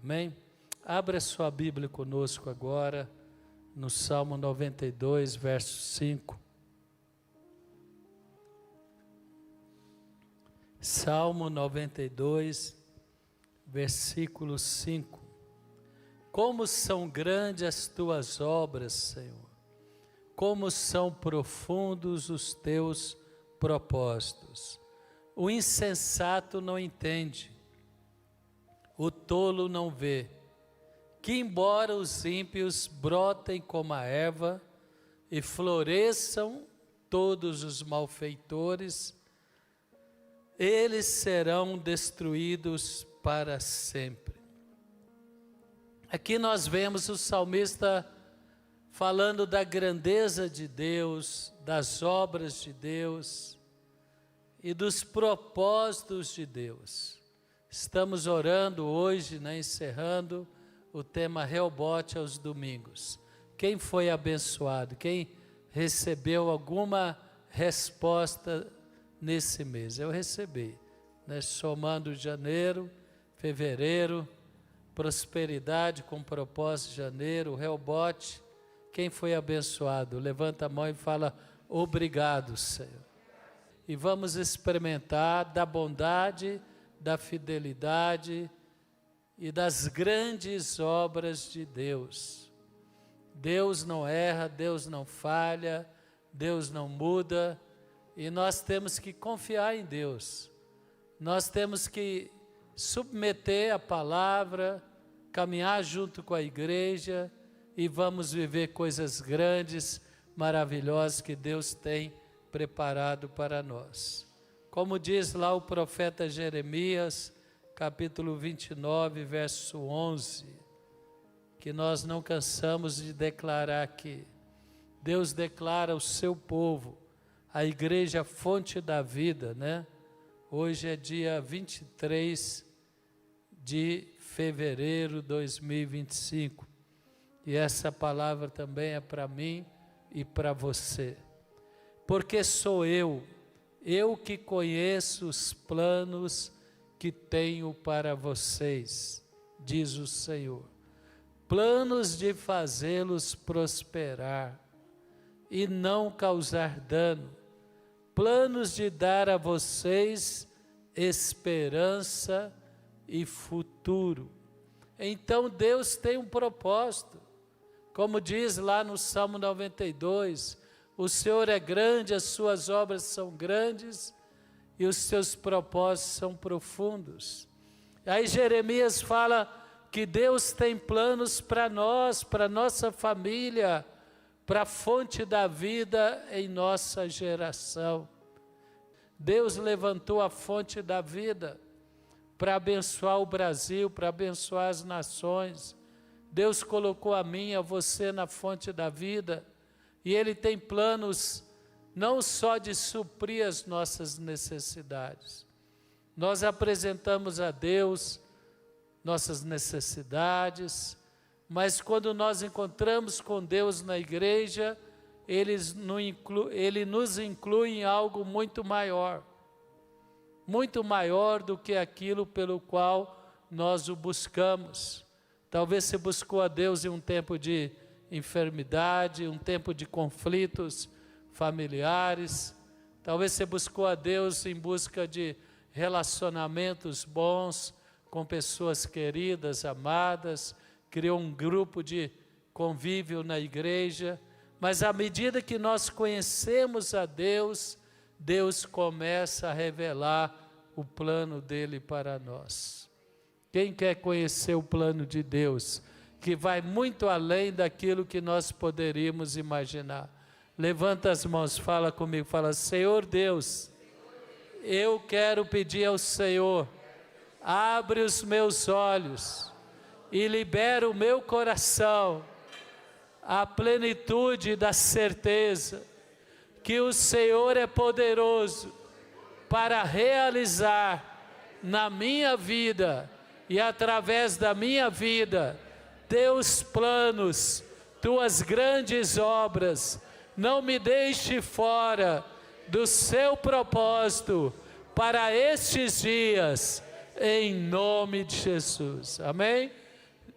Amém? Abra sua Bíblia conosco agora, no Salmo 92, verso 5. Salmo 92, versículo 5. Como são grandes as tuas obras, Senhor. Como são profundos os teus propósitos. O insensato não entende, o tolo não vê, que embora os ímpios brotem como a erva e floresçam todos os malfeitores, eles serão destruídos para sempre. Aqui nós vemos o salmista falando da grandeza de Deus, das obras de Deus e dos propósitos de Deus. Estamos orando hoje, encerrando o tema Reobote aos domingos. Quem foi abençoado? Quem recebeu alguma resposta nesse mês? Eu recebi, somando janeiro, fevereiro, prosperidade com propósito de janeiro, Reobote. Quem foi abençoado? Levanta a mão e fala, obrigado, Senhor. E vamos experimentar da bondade, da fidelidade e das grandes obras de Deus. Deus não erra, Deus não falha, Deus não muda, e nós temos que confiar em Deus. Nós temos que submeter a palavra, caminhar junto com a igreja, e vamos viver coisas grandes, maravilhosas que Deus tem preparado para nós. Como diz lá o profeta Jeremias, capítulo 29, verso 11, que nós não cansamos de declarar aqui. Deus declara ao seu povo, a igreja fonte da vida, Hoje é dia 23 de fevereiro de 2025. E essa palavra também é para mim e para você. Porque sou eu que conheço os planos que tenho para vocês, diz o Senhor. Planos de fazê-los prosperar e não causar dano. Planos de dar a vocês esperança e futuro. Então Deus tem um propósito. Como diz lá no Salmo 92, o Senhor é grande, as suas obras são grandes e os seus propósitos são profundos. Aí Jeremias fala que Deus tem planos para nós, para nossa família, para a fonte da vida em nossa geração. Deus levantou a fonte da vida para abençoar o Brasil, para abençoar as nações. Deus colocou a mim e a você na fonte da vida, e Ele tem planos não só de suprir as nossas necessidades. Nós apresentamos a Deus nossas necessidades, mas quando nós encontramos com Deus na igreja, Ele nos inclui em algo muito maior do que aquilo pelo qual nós o buscamos. Talvez você buscou a Deus em um tempo de enfermidade, um tempo de conflitos familiares. Talvez você buscou a Deus em busca de relacionamentos bons com pessoas queridas, amadas, criou um grupo de convívio na igreja. Mas à medida que nós conhecemos a Deus, Deus começa a revelar o plano dele para nós. Quem quer conhecer o plano de Deus, que vai muito além daquilo que nós poderíamos imaginar? Levanta as mãos, fala comigo, fala, Senhor Deus, eu quero pedir ao Senhor, abre os meus olhos e libera o meu coração à plenitude da certeza que o Senhor é poderoso para realizar na minha vida e através da minha vida teus planos, tuas grandes obras. Não me deixe fora do seu propósito para estes dias, em nome de Jesus. Amém?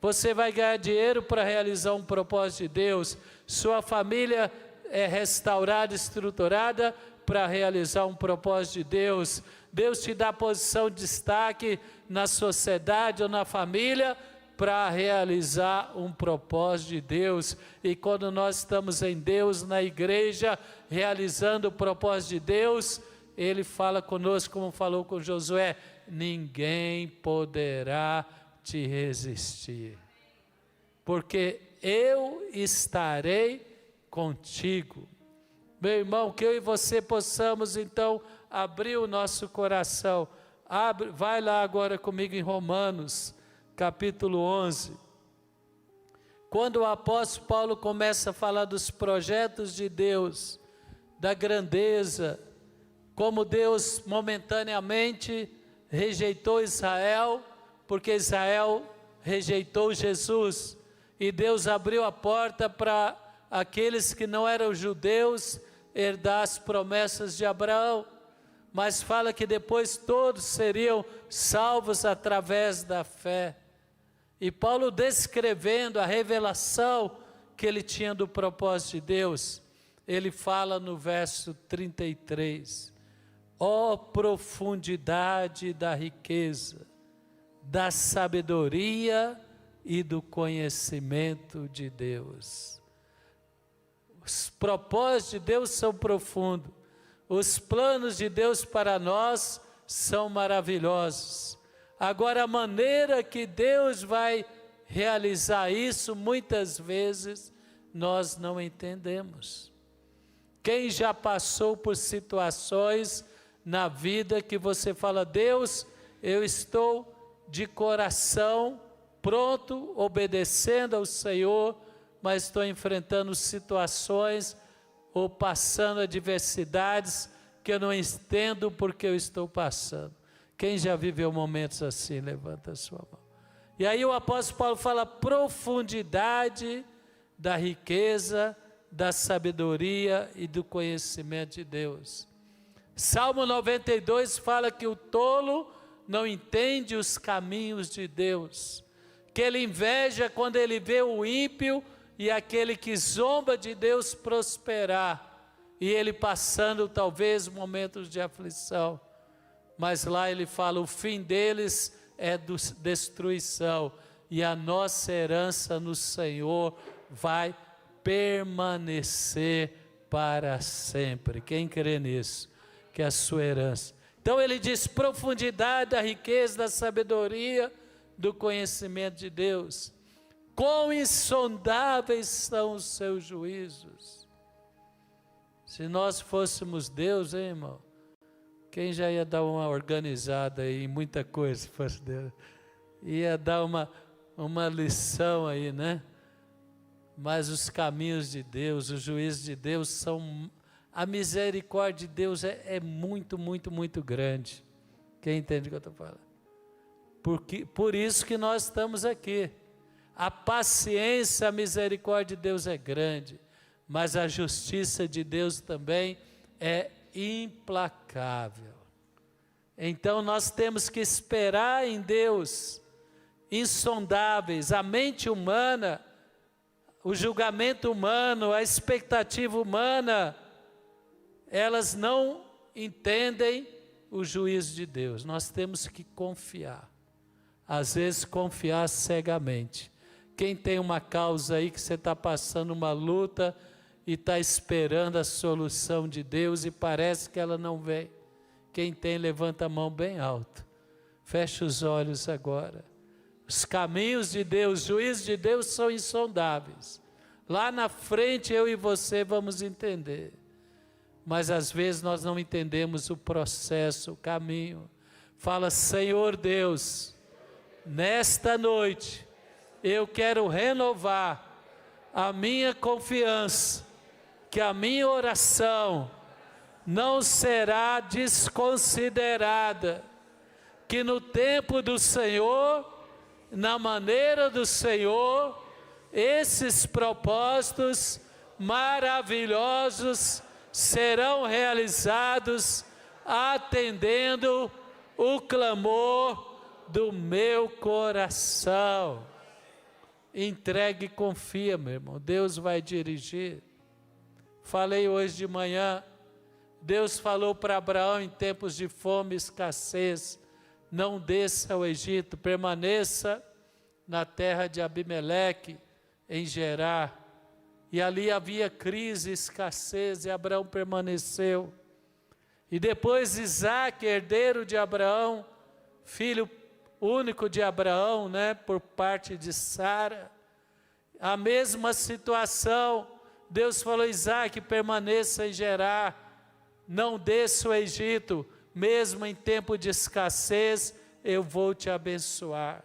você vai ganhar dinheiro para realizar um propósito de Deus, sua família é restaurada, estruturada para realizar um propósito de Deus. Deus te dá posição de destaque na sociedade ou na família para realizar um propósito de Deus. E quando nós estamos em Deus, na igreja, realizando o propósito de Deus, Ele fala conosco como falou com Josué: ninguém poderá te resistir, porque eu estarei contigo. Meu irmão, que eu e você possamos então abrir o nosso coração. Vai lá agora comigo em Romanos, capítulo 11. Quando o apóstolo Paulo começa a falar dos projetos de Deus, da grandeza, como Deus momentaneamente rejeitou Israel, porque Israel rejeitou Jesus, e Deus abriu a porta para aqueles que não eram judeus herdar as promessas de Abraão, mas fala que depois todos seriam salvos através da fé. E Paulo, descrevendo a revelação que ele tinha do propósito de Deus, ele fala no verso 33, ó profundidade da riqueza, da sabedoria e do conhecimento de Deus. Os propósitos de Deus são profundos, os planos de Deus para nós são maravilhosos. Agora, a maneira que Deus vai realizar isso, muitas vezes nós não entendemos. Quem já passou por situações na vida que você fala: Deus, eu estou de coração pronto, obedecendo ao Senhor, mas estou enfrentando situações ou passando adversidades que eu não entendo porque eu estou passando. Quem já viveu momentos assim, levanta a sua mão. E aí o apóstolo Paulo fala: profundidade da riqueza, da sabedoria e do conhecimento de Deus. Salmo 92 fala que o tolo não entende os caminhos de Deus, que ele inveja quando ele vê o ímpio e aquele que zomba de Deus prosperar, e ele passando talvez momentos de aflição, mas lá ele fala: o fim deles é destruição, e a nossa herança no Senhor vai permanecer para sempre. Quem crê nisso? Que é a sua herança. Então ele diz: profundidade da riqueza, da sabedoria, do conhecimento de Deus. Quão insondáveis são os seus juízos. Se nós fôssemos Deus, hein, irmão? Quem já ia dar uma organizada aí em muita coisa, se fosse Deus? Ia dar uma lição aí, né? Mas os caminhos de Deus, os juízos de Deus são... A misericórdia de Deus é muito, muito, muito grande. Quem entende o que eu estou falando? Por isso que nós estamos aqui. A paciência, a misericórdia de Deus é grande, mas a justiça de Deus também é implacável. Então nós temos que esperar em Deus, insondáveis. A mente humana, o julgamento humano, a expectativa humana, elas não entendem o juízo de Deus. Nós temos que confiar. Às vezes confiar cegamente. Quem tem uma causa aí que você está passando uma luta e está esperando a solução de Deus e parece que ela não vem. Quem tem, levanta a mão bem alto. Fecha os olhos agora. Os caminhos de Deus, os juízos de Deus são insondáveis. Lá na frente eu e você vamos entender. Mas às vezes nós não entendemos o processo, o caminho. Fala: Senhor Deus, nesta noite eu quero renovar a minha confiança, que a minha oração não será desconsiderada, que no tempo do Senhor, na maneira do Senhor, esses propósitos maravilhosos serão realizados, atendendo o clamor do meu coração. entregue e confia, meu irmão. Deus vai dirigir. Falei hoje de manhã, Deus falou para Abraão em tempos de fome e escassez, não desça ao Egito, permaneça na terra de Abimeleque, em Gerar. E ali havia crise, escassez, e Abraão permaneceu. E depois Isaque, herdeiro de Abraão, filho único de Abraão, né, por parte de Sara, a mesma situação. Deus falou: Isaque, permaneça em Gerar, não desça ao Egito, mesmo em tempo de escassez, eu vou te abençoar.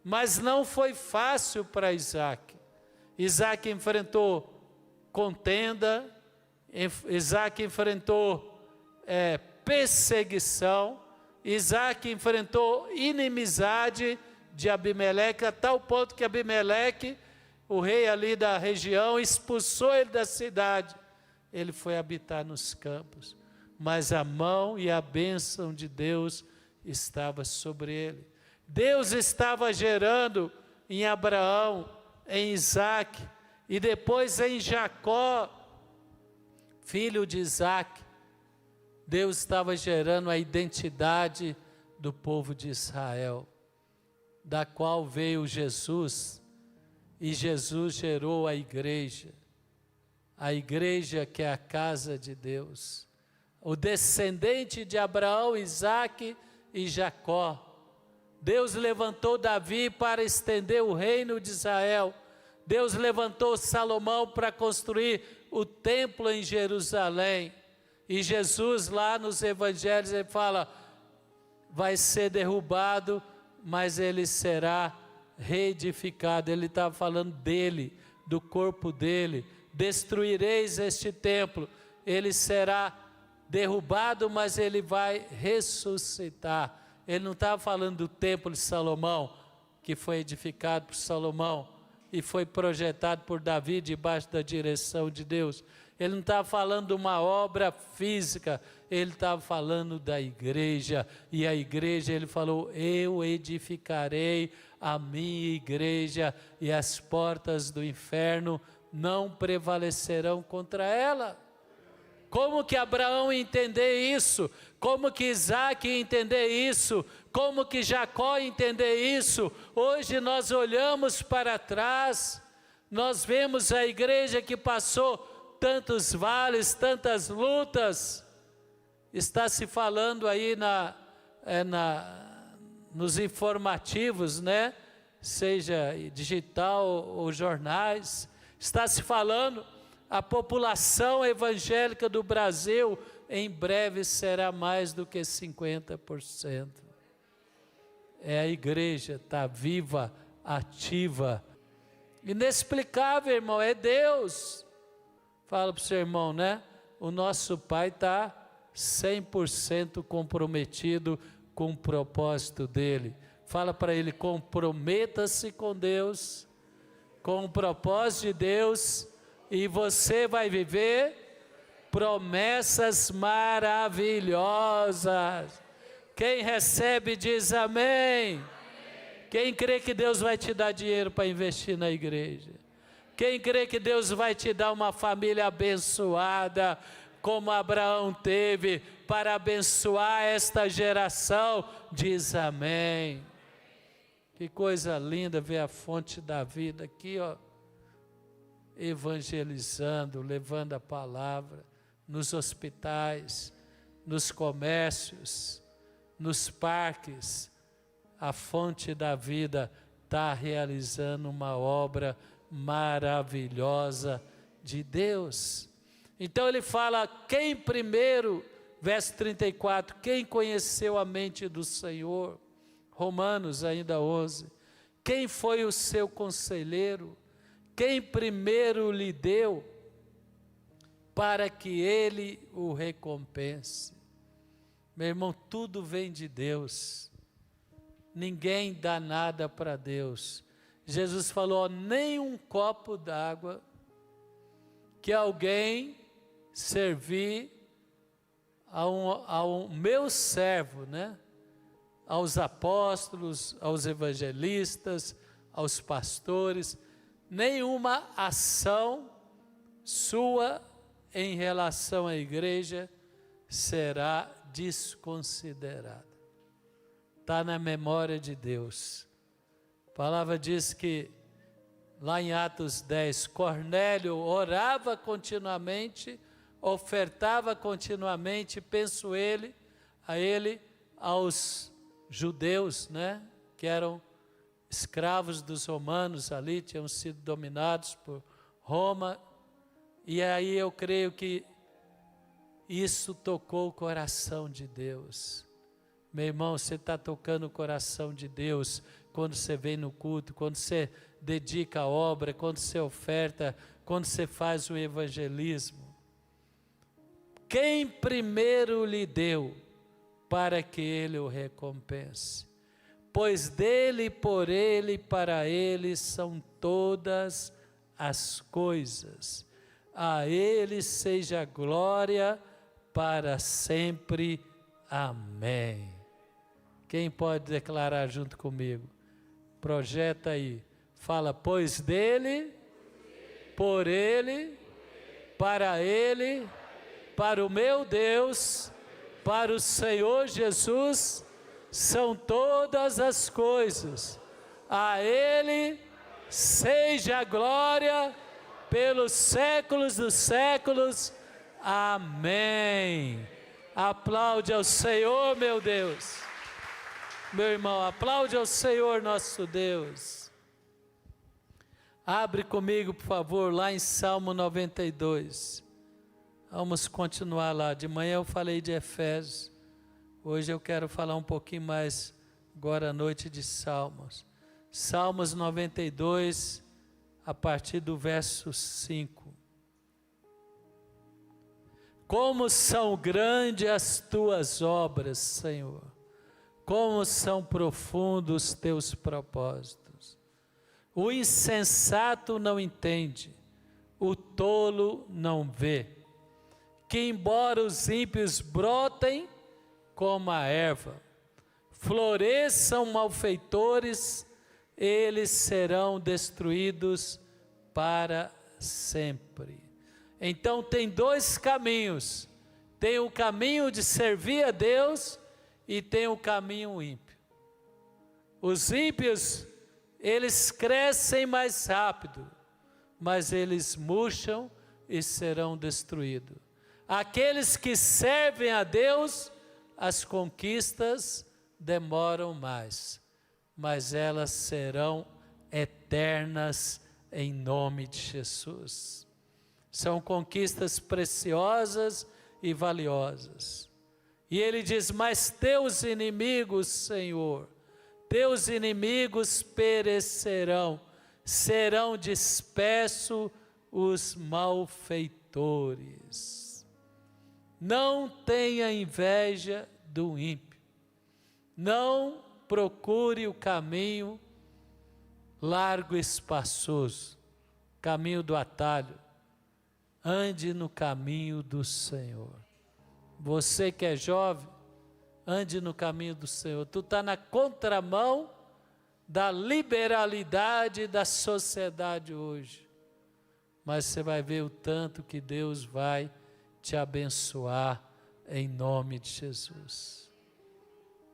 Mas não foi fácil para Isaque. Isaque enfrentou contenda, Isaque enfrentou perseguição, Isaque enfrentou inimizade de Abimeleque, a tal ponto que Abimeleque, o rei ali da região, expulsou ele da cidade. Ele foi habitar nos campos, mas a mão e a bênção de Deus estava sobre ele. Deus estava gerando em Abraão, em Isaque, e depois em Jacó, filho de Isaque. Deus estava gerando a identidade do povo de Israel, da qual veio Jesus, e Jesus gerou a igreja que é a casa de Deus, o descendente de Abraão, Isaque e Jacó. Deus levantou Davi para estender o reino de Israel. Deus levantou Salomão para construir o templo em Jerusalém. E Jesus lá nos evangelhos, ele fala, vai ser derrubado, mas ele será reedificado. Ele estava falando dele, do corpo dele. Destruireis este templo, ele será derrubado, mas ele vai ressuscitar. Ele não estava falando do templo de Salomão, que foi edificado por Salomão e foi projetado por Davi debaixo da direção de Deus. Ele não estava falando de uma obra física, ele estava falando da igreja. E a igreja, ele falou, eu edificarei a minha igreja e as portas do inferno não prevalecerão contra ela. Como que Abraão ia entender isso? Como que Isaque ia entender isso? Como que Jacó ia entender isso? Hoje nós olhamos para trás, nós vemos a igreja que passou tantos vales, tantas lutas. Está se falando aí nos informativos, né? Seja digital ou jornais, está se falando, a população evangélica do Brasil em breve será mais do que 50%. A igreja está viva, ativa, inexplicável, irmão, é Deus. Fala para o seu irmão, né? O nosso Pai está 100% comprometido com o propósito dele. Fala para ele, comprometa-se com Deus, com o propósito de Deus, e você vai viver promessas maravilhosas. Quem recebe diz amém. Quem crê que Deus vai te dar dinheiro para investir na igreja? Quem crê que Deus vai te dar uma família abençoada, como Abraão teve, para abençoar esta geração, diz amém. Que coisa linda ver a fonte da vida aqui, ó, evangelizando, levando a palavra nos hospitais, nos comércios, nos parques. A fonte da vida está realizando uma obra maravilhosa de Deus. Então ele fala, quem primeiro, verso 34, quem conheceu a mente do Senhor? Romanos ainda 11, quem foi o seu conselheiro? Quem primeiro lhe deu para que ele o recompense? Meu irmão, tudo vem de Deus, ninguém dá nada para Deus. Jesus falou, nem um copo d'água que alguém servir ao meu servo, né? Aos apóstolos, aos evangelistas, aos pastores, nenhuma ação sua em relação à igreja será desconsiderada. Está na memória de Deus. A palavra diz que, lá em Atos 10, Cornélio orava continuamente, ofertava continuamente, penso aos judeus, né, que eram escravos dos romanos ali, tinham sido dominados por Roma, e aí eu creio que isso tocou o coração de Deus. Meu irmão, você está tocando o coração de Deus quando você vem no culto, quando você dedica a obra, quando você oferta, quando você faz o evangelismo. Quem primeiro lhe deu para que ele o recompense? Pois dele, por ele, para ele são todas as coisas. A ele seja glória para sempre. Amém. Quem pode declarar junto comigo? Projeta aí. Fala, pois dele, por ele, para ele, para o meu Deus, para o Senhor Jesus, são todas as coisas. A ele seja a glória pelos séculos dos séculos. Amém. Aplaude ao Senhor, meu Deus. Meu irmão, aplaude ao Senhor nosso Deus. Abre comigo, por favor, lá em Salmo 92. Vamos continuar lá. De manhã eu falei de Efésios. Hoje eu quero falar um pouquinho mais, agora à noite, de Salmos. Salmos 92, a partir do verso 5. Como são grandes as tuas obras, Senhor. Como são profundos os teus propósitos. O insensato não entende, o tolo não vê. Que embora os ímpios brotem como a erva, floresçam malfeitores, eles serão destruídos para sempre. Então tem dois caminhos. Tem o caminho de servir a Deus e tem o caminho ímpio. Os ímpios, eles crescem mais rápido, mas eles murcham e serão destruídos. Aqueles que servem a Deus, as conquistas demoram mais, mas elas serão eternas em nome de Jesus. São conquistas preciosas e valiosas. E ele diz, mas teus inimigos, Senhor, teus inimigos perecerão, serão dispersos os malfeitores. Não tenha inveja do ímpio, não procure o caminho largo e espaçoso, caminho do atalho, ande no caminho do Senhor. Você que é jovem, ande no caminho do Senhor. Tu está na contramão da liberalidade da sociedade hoje, mas você vai ver o tanto que Deus vai te abençoar em nome de Jesus.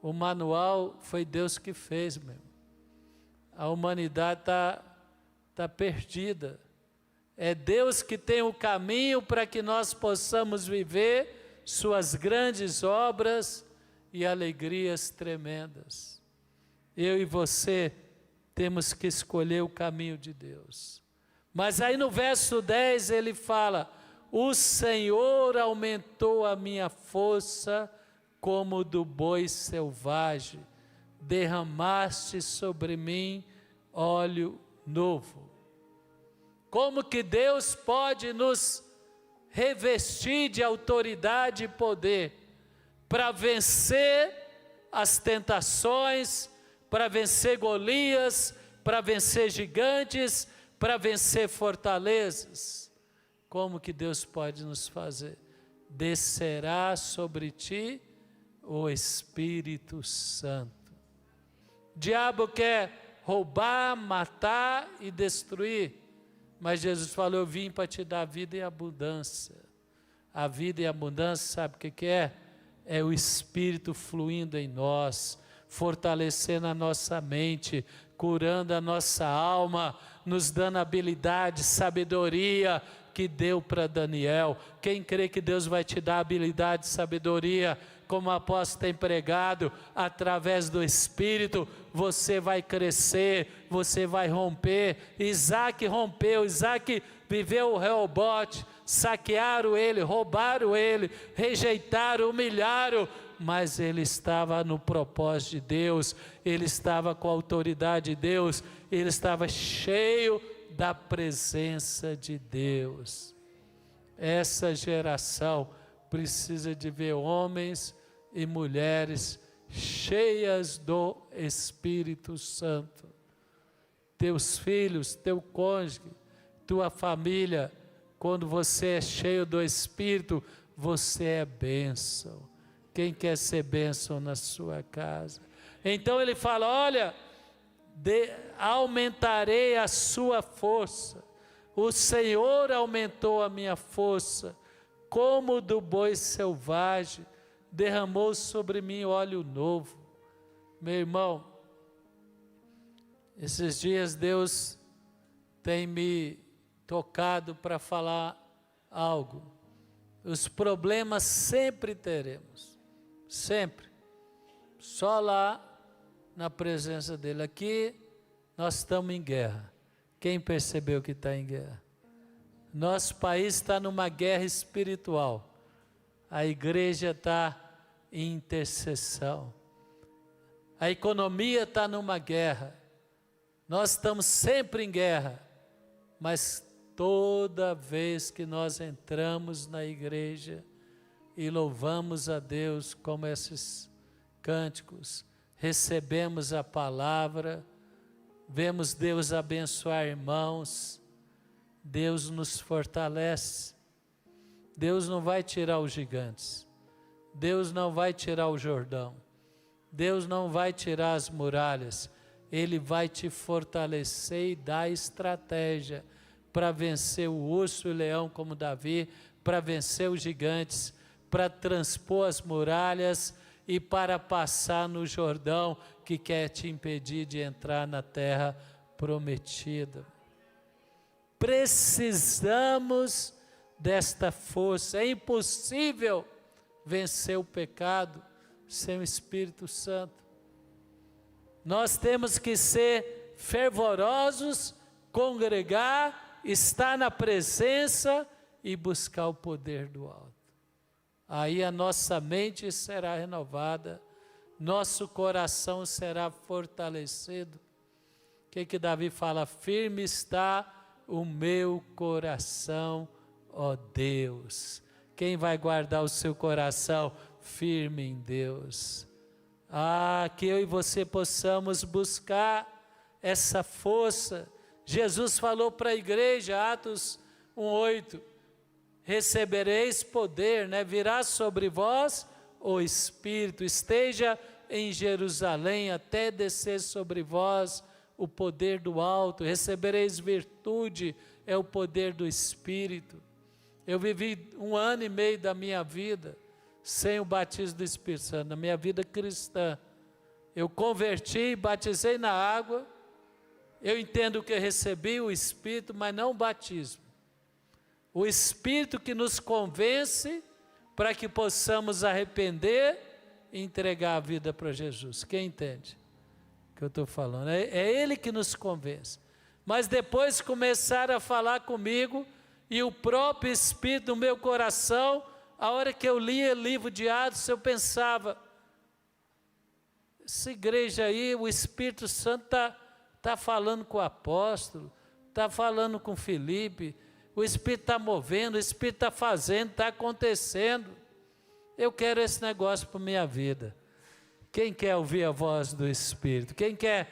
O manual foi Deus que fez, meu. A humanidade tá perdida. É Deus que tem o caminho para que nós possamos viver suas grandes obras e alegrias tremendas. Eu e você temos que escolher o caminho de Deus. Mas aí no verso 10 ele fala, o Senhor aumentou a minha força como do boi selvagem, derramaste sobre mim óleo novo. Como que Deus pode nos revestir de autoridade e poder para vencer as tentações, para vencer Golias, para vencer gigantes, para vencer fortalezas? Como que Deus pode nos fazer? Descerá sobre ti o Espírito Santo. O diabo quer roubar, matar e destruir. Mas Jesus falou, eu vim para te dar vida em abundância. A vida em abundância, sabe o que é? É o Espírito fluindo em nós, fortalecendo a nossa mente, curando a nossa alma, nos dando habilidade, sabedoria que deu para Daniel. Quem crê que Deus vai te dar habilidade, sabedoria, como o apóstolo tem pregado, através do Espírito, você vai crescer, você vai romper. Isaac rompeu, Isaac viveu o Reobote, saquearam ele, roubaram ele, rejeitaram, humilharam, mas ele estava no propósito de Deus, ele estava com a autoridade de Deus, ele estava cheio da presença de Deus. Essa geração precisa de ver homens e mulheres cheias do Espírito Santo. Teus filhos, teu cônjuge, tua família, quando você é cheio do Espírito, você é bênção. Quem quer ser bênção na sua casa? Então ele fala, olha, aumentarei a sua força. O Senhor aumentou a minha força, como do boi selvagem, derramou sobre mim óleo novo. Meu irmão, esses dias Deus tem me tocado para falar algo. Os problemas sempre teremos, sempre. Só lá na presença dele. Aqui nós estamos em guerra. Quem percebeu que está em guerra? Nosso país está numa guerra espiritual. A igreja está em intercessão. A economia está numa guerra. Nós estamos sempre em guerra. Mas toda vez que nós entramos na igreja e louvamos a Deus como esses cânticos, recebemos a palavra, vemos Deus abençoar irmãos, Deus nos fortalece. Deus não vai tirar os gigantes, Deus não vai tirar o Jordão, Deus não vai tirar as muralhas, Ele vai te fortalecer e dar estratégia para vencer o urso e o leão como Davi, para vencer os gigantes, para transpor as muralhas e para passar no Jordão que quer te impedir de entrar na terra prometida. Precisamos desta força. É impossível vencer o pecado sem o Espírito Santo. Nós temos que ser fervorosos, congregar, estar na presença e buscar o poder do alto. Aí a nossa mente será renovada, nosso coração será fortalecido. O que Davi fala? Firme está o meu coração, ó Deus. Quem vai guardar o seu coração firme em Deus? Que eu e você possamos buscar essa força. Jesus falou para a igreja, Atos 1:8, recebereis poder, virá sobre vós o Espírito, esteja em Jerusalém até descer sobre vós o poder do alto, recebereis virtude, é o poder do Espírito. Eu vivi 1 ano e meio da minha vida sem o batismo do Espírito Santo, na minha vida cristã. Eu converti, batizei na água, eu entendo que eu recebi o Espírito, mas não o batismo. O Espírito que nos convence para que possamos arrepender e entregar a vida para Jesus. Quem entende o que eu estou falando? É Ele que nos convence. Mas depois começaram a falar comigo e o próprio Espírito no meu coração, a hora que eu lia o livro de Atos, eu pensava, essa igreja aí, o Espírito Santo está falando com o apóstolo, está falando com Felipe, o Espírito está movendo, o Espírito está fazendo, está acontecendo. Eu quero esse negócio para a minha vida. Quem quer ouvir a voz do Espírito? Quem quer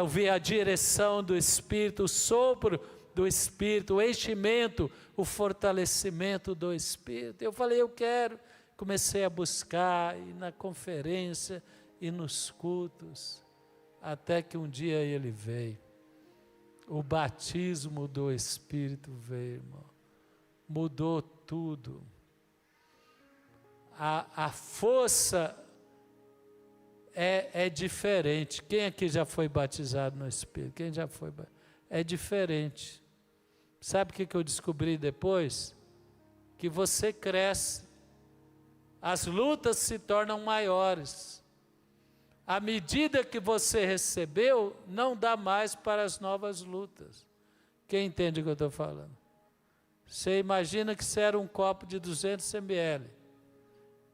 ouvir a direção do Espírito, o sopro do Espírito, o enchimento, o fortalecimento do Espírito? Eu falei, eu quero. Comecei a buscar, e na conferência, e nos cultos. até que um dia ele veio. O batismo do Espírito veio, irmão. Mudou tudo. A força é diferente. Quem aqui já foi batizado no Espírito? Quem já foi? É diferente. Sabe o que eu descobri depois? Que você cresce. As lutas se tornam maiores. À medida que você recebeu, não dá mais para as novas lutas. Quem entende o que eu estou falando? Você imagina que você era um copo de 200 ml.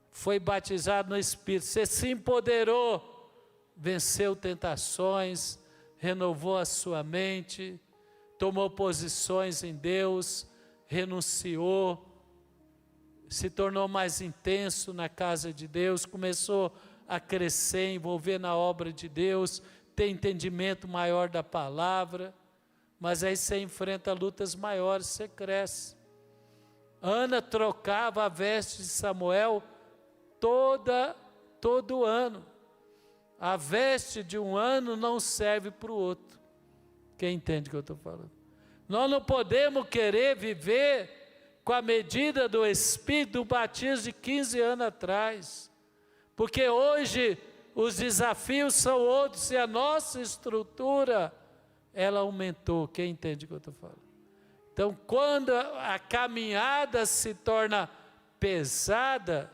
Foi batizado no Espírito. Você se empoderou, venceu tentações, renovou a sua mente, tomou posições em Deus, renunciou, se tornou mais intenso na casa de Deus, começou a crescer, envolver na obra de Deus, ter entendimento maior da palavra, mas aí você enfrenta lutas maiores, você cresce. Ana trocava a veste de Samuel todo ano. A veste de um ano não serve para o outro. Quem entende o que eu estou falando? Nós não podemos querer viver com a medida do Espírito do batismo de 15 anos atrás. Porque hoje os desafios são outros e a nossa estrutura, ela aumentou. Quem entende o que eu estou falando? Então, quando a caminhada se torna pesada,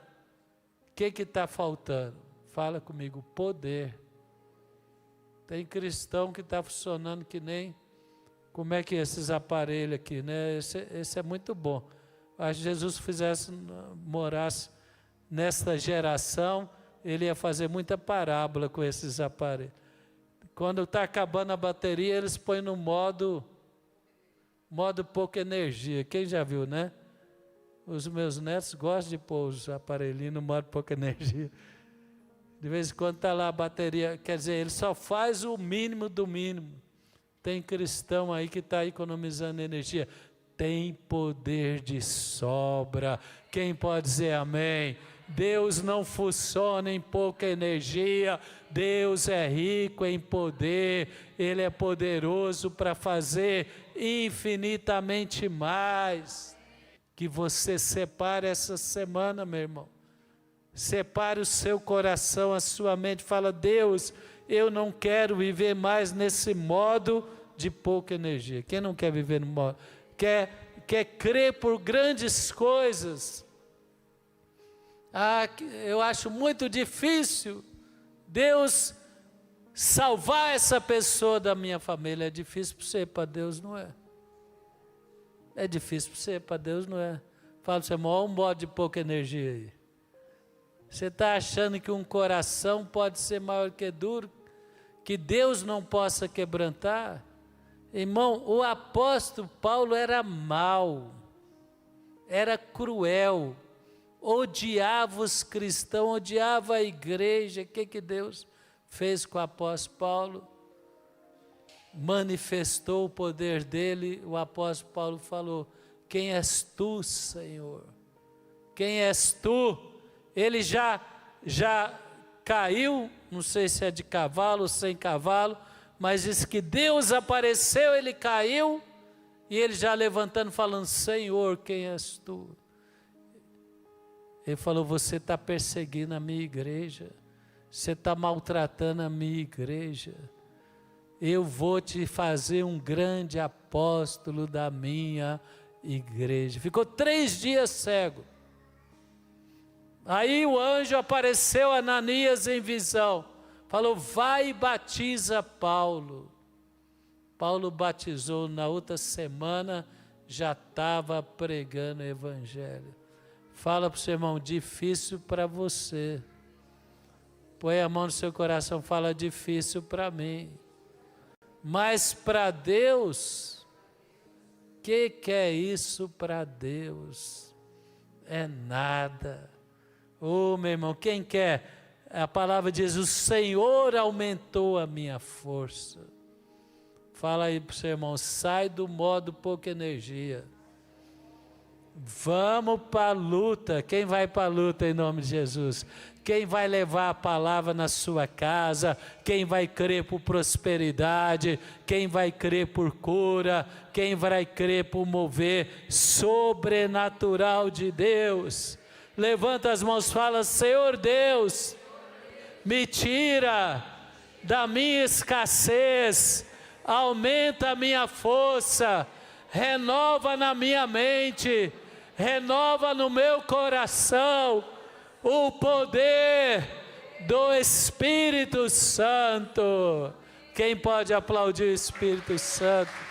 o que está faltando? Fala comigo, poder. Tem cristão que está funcionando que nem, como é que é esses aparelhos aqui, né? Esse é muito bom. Acho que Jesus morasse nesta geração, ele ia fazer muita parábola com esses aparelhos. Quando está acabando a bateria, eles põem no modo pouca energia. Quem já viu, né? Os meus netos gostam de pôr os aparelhinhos no modo pouca energia. De vez em quando está lá a bateria, quer dizer, ele só faz o mínimo do mínimo. Tem cristão aí que está economizando energia. Tem poder de sobra. Quem pode dizer amém? Deus não funciona em pouca energia. Deus é rico em poder. Ele é poderoso para fazer infinitamente mais. Que você separe essa semana, meu irmão. Separe o seu coração, a sua mente. Fala, Deus, eu não quero viver mais nesse modo de pouca energia. Quem não quer viver no modo? Quer crer por grandes coisas. Eu acho muito difícil Deus salvar essa pessoa da minha família. É difícil para você, para Deus não é. É difícil para você, para Deus não é. Fala para você, irmão, olha um modo de pouca energia aí. Você está achando que um coração pode ser maior que duro? Que Deus não possa quebrantar? Irmão, o apóstolo Paulo era mau, era cruel, odiava os cristãos, odiava a igreja. O que Deus fez com o apóstolo Paulo? Manifestou o poder dele. O apóstolo Paulo falou, quem és tu, Senhor? Quem és tu? Ele já caiu, não sei se é de cavalo ou sem cavalo, mas diz que Deus apareceu, ele caiu, e ele já levantando, falando, Senhor, quem és tu? Ele falou, você está perseguindo a minha igreja, você está maltratando a minha igreja, eu vou te fazer um grande apóstolo da minha igreja. Ficou 3 dias cego. Aí o anjo apareceu a Ananias em visão, falou, vai e batiza Paulo. Paulo batizou, na outra semana já estava pregando o evangelho. Fala para o seu irmão, difícil para você. Põe a mão no seu coração, fala, difícil para mim. Mas para Deus, que é isso para Deus? É nada. Oh, meu irmão, quem quer? A palavra diz, o Senhor aumentou a minha força. Fala aí para o seu irmão, sai do modo pouca energia. Vamos para a luta. Quem vai para a luta em nome de Jesus? Quem vai levar a palavra na sua casa? Quem vai crer por prosperidade? Quem vai crer por cura? Quem vai crer por mover sobrenatural de Deus? Levanta as mãos, fala: Senhor Deus, me tira da minha escassez, aumenta a minha força, renova na minha mente, renova no meu coração o poder do Espírito Santo. Quem pode aplaudir o Espírito Santo?